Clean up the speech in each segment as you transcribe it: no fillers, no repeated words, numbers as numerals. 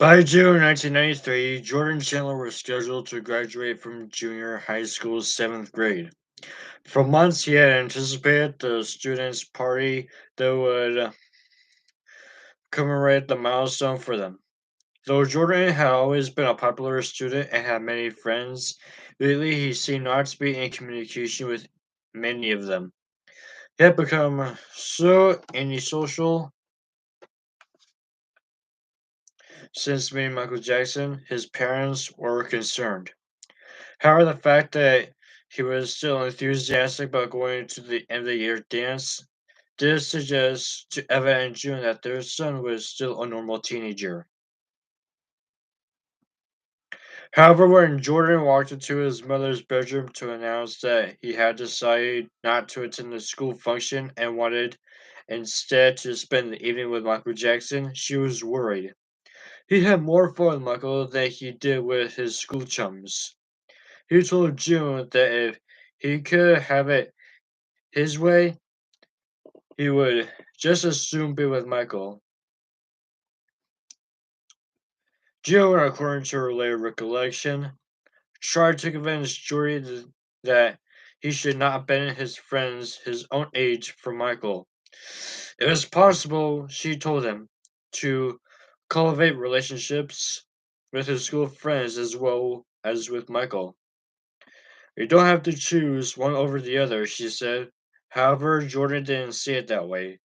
By June 1993, Jordan Chandler was scheduled to graduate from junior high school's seventh grade. For months, he had anticipated the students' party that would commemorate the milestone for them. Though Jordan had always been a popular student and had many friends, lately he seemed not to be in communication with many of them. He had become so antisocial since meeting Michael Jackson, his parents were concerned. However, the fact that he was still enthusiastic about going to the end of the year dance did suggest to Eva and June that their son was still a normal teenager. However, when Jordan walked into his mother's bedroom to announce that he had decided not to attend the school function and wanted instead to spend the evening with Michael Jackson, she was worried. He had more fun with Michael than he did with his school chums. He told June that if he could have it his way, he would just as soon be with Michael. June, according to her later recollection, tried to convince that he should not abandon his friends his own age for Michael. It was possible, she told him, to cultivate relationships with his school friends as well as with Michael. You don't have to choose one over the other, she said. However, Jordan didn't see it that way.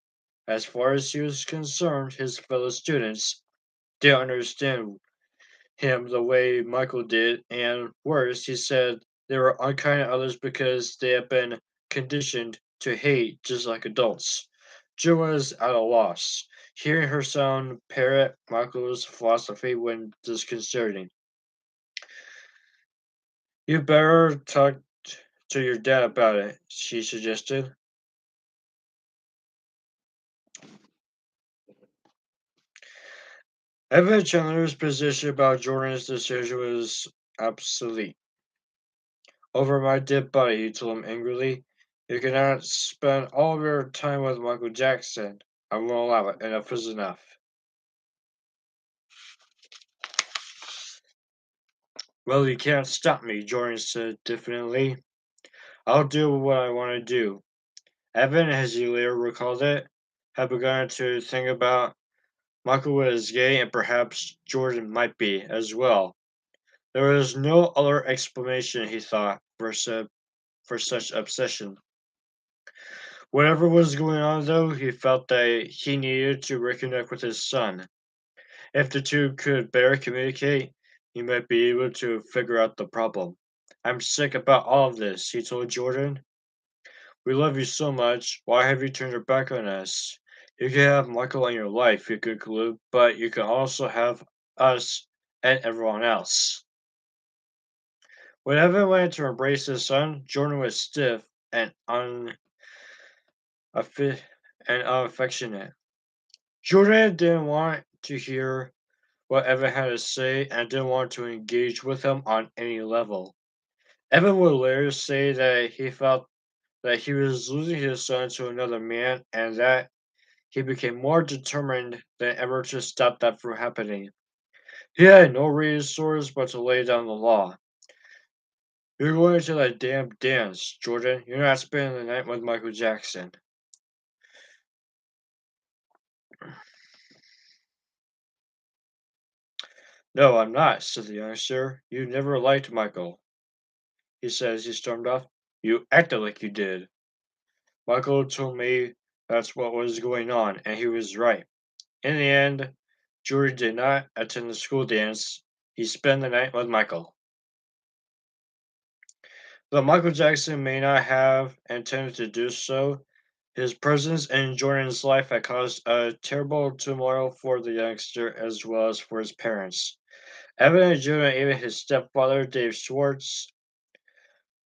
As far as he was concerned, his fellow students didn't understand him the way Michael did, and worse, he said they were unkind to others because they had been conditioned to hate just like adults. Jill was at a loss. Hearing her son parrot Michael's philosophy when disconcerting. You better talk to your dad about it, she suggested. Evan Chandler's position about Jordan's decision was obsolete. Over my dead body, he told him angrily. You cannot spend all of your time with Michael Jackson. I won't allow it. Enough is enough. Well, you can't stop me, Jordan said diffidently. I'll do what I want to do. Evan, as he later recalled it, had begun to think about Michael was gay and perhaps Jordan might be as well. There was no other explanation, he thought, for such obsession. Whatever was going on, though, he felt that he needed to reconnect with his son. If the two could better communicate, he might be able to figure out the problem. I'm sick about all of this, he told Jordan. We love you so much. Why have you turned your back on us? You can have Michael in your life, you could conclude, but you can also have us and everyone else. When Evan went to embrace his son, Jordan was stiff and unaffi- and unaffectionate. Jordan didn't want to hear what Evan had to say and didn't want to engage with him on any level. Evan would later say that he felt that he was losing his son to another man and that he became more determined than ever to stop that from happening. He had no resource but to lay down the law. You're going to that damn dance, Jordan. You're not spending the night with Michael Jackson. No, I'm not, said the youngster. You never liked Michael, he said as he stormed off. You acted like you did. Michael told me that's what was going on, and he was right. In the end, Jordan did not attend the school dance. He spent the night with Michael. Though Michael Jackson may not have intended to do so, his presence in Jordan's life had caused a terrible turmoil for the youngster as well as for his parents. Evan and Jordan, and even his stepfather, Dave Schwartz,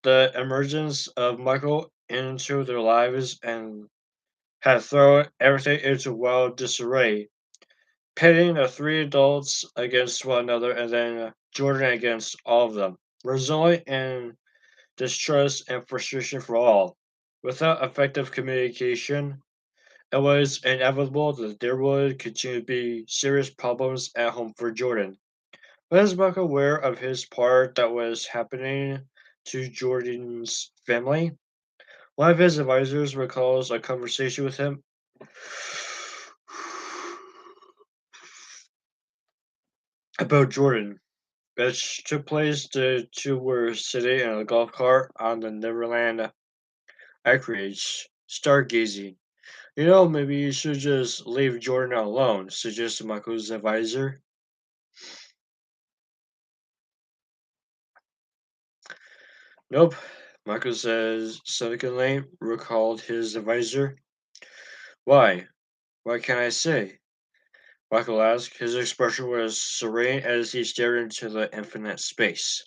the emergence of Michael into their lives and had thrown everything into wild disarray, pitting the three adults against one another and then Jordan against all of them, resulting in distrust and frustration for all. Without effective communication, It was inevitable that there would continue to be serious problems at home for Jordan. Was Buck aware of his part that was happening to Jordan's family? One of his advisors recalls a conversation with him about Jordan, which took place. The two were sitting in a golf cart on the Neverland acreage, stargazing. Maybe you should just leave Jordan alone, suggested Michael's advisor. Nope, Michael says significantly, recalled his advisor. Why? What can I say? Michael asked. His expression was serene as he stared into the infinite space.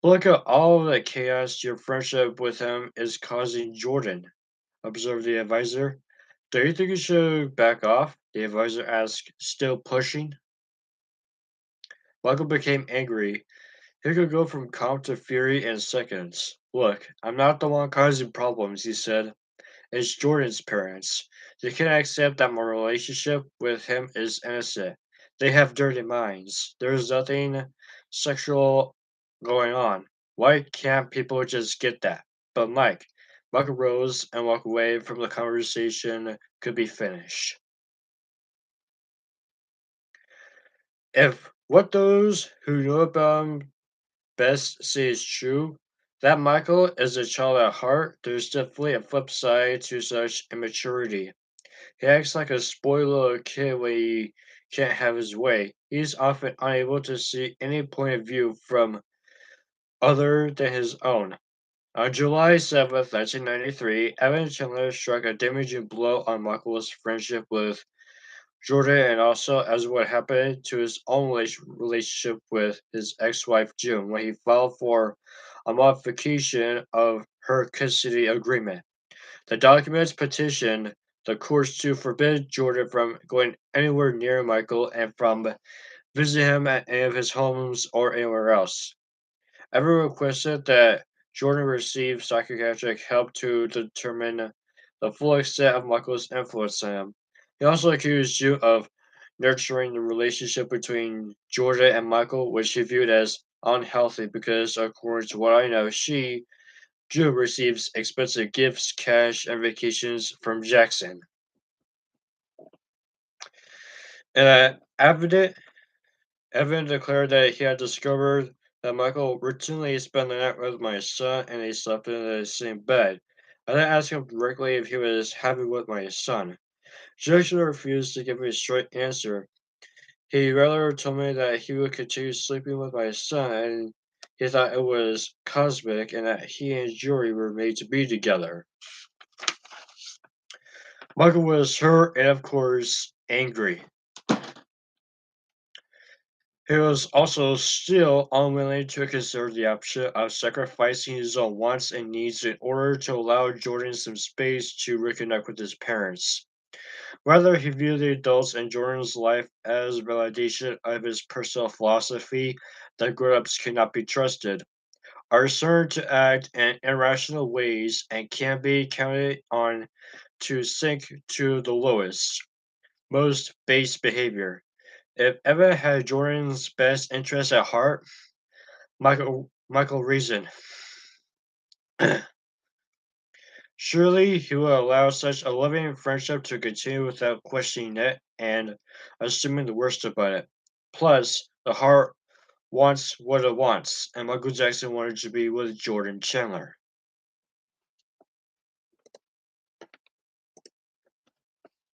Look at all the chaos your friendship with him is causing Jordan, observed the advisor. Do you think you should back off? The advisor asked, still pushing. Michael became angry. He could go from calm to fury in seconds. Look, I'm not the one causing problems, he said. It's Jordan's parents. They can't accept that my relationship with him is innocent. They have dirty minds. There's nothing sexual going on. Why can't people just get that? But Mike rose and walked away from the conversation could be finished. If what those who know about him best say is true, that Michael is a child at heart, there's definitely a flip side to such immaturity. He acts like a spoiled little kid when he can't have his way. He's often unable to see any point of view from other than his own. On July 7th, 1993, Evan Chandler struck a damaging blow on Michael's friendship with Jordan and also as what happened to his own relationship with his ex-wife June when he filed for a modification of her custody agreement. The documents petitioned the courts to forbid Jordan from going anywhere near Michael and from visiting him at any of his homes or anywhere else. Everyone requested that Jordan receive psychiatric help to determine the full extent of Michael's influence on him. He also accused June of nurturing the relationship between Jordan and Michael, which he viewed as unhealthy because, according to what I know, June receives expensive gifts, cash, and vacations from Jackson. Evident Evan declared that he had discovered that Michael routinely spent the night with my son and they slept in the same bed. I then asked him directly if he was happy with my son. Jackson refused to give me a straight answer. He rather told me that he would continue sleeping with my son and he thought it was cosmic and that he and Jory were made to be together. Michael was hurt and, of course, angry. He was also still unwilling to consider the option of sacrificing his own wants and needs in order to allow Jordan some space to reconnect with his parents. Rather, he viewed the adults in Jordan's life as validation of his personal philosophy that grown-ups cannot be trusted, are certain to act in irrational ways, and can be counted on to sink to the lowest, most base behavior. If Evan had Jordan's best interests at heart, Michael reasoned, surely he would allow such a loving friendship to continue without questioning it and assuming the worst about it. Plus, the heart wants what it wants, and Michael Jackson wanted to be with Jordan Chandler.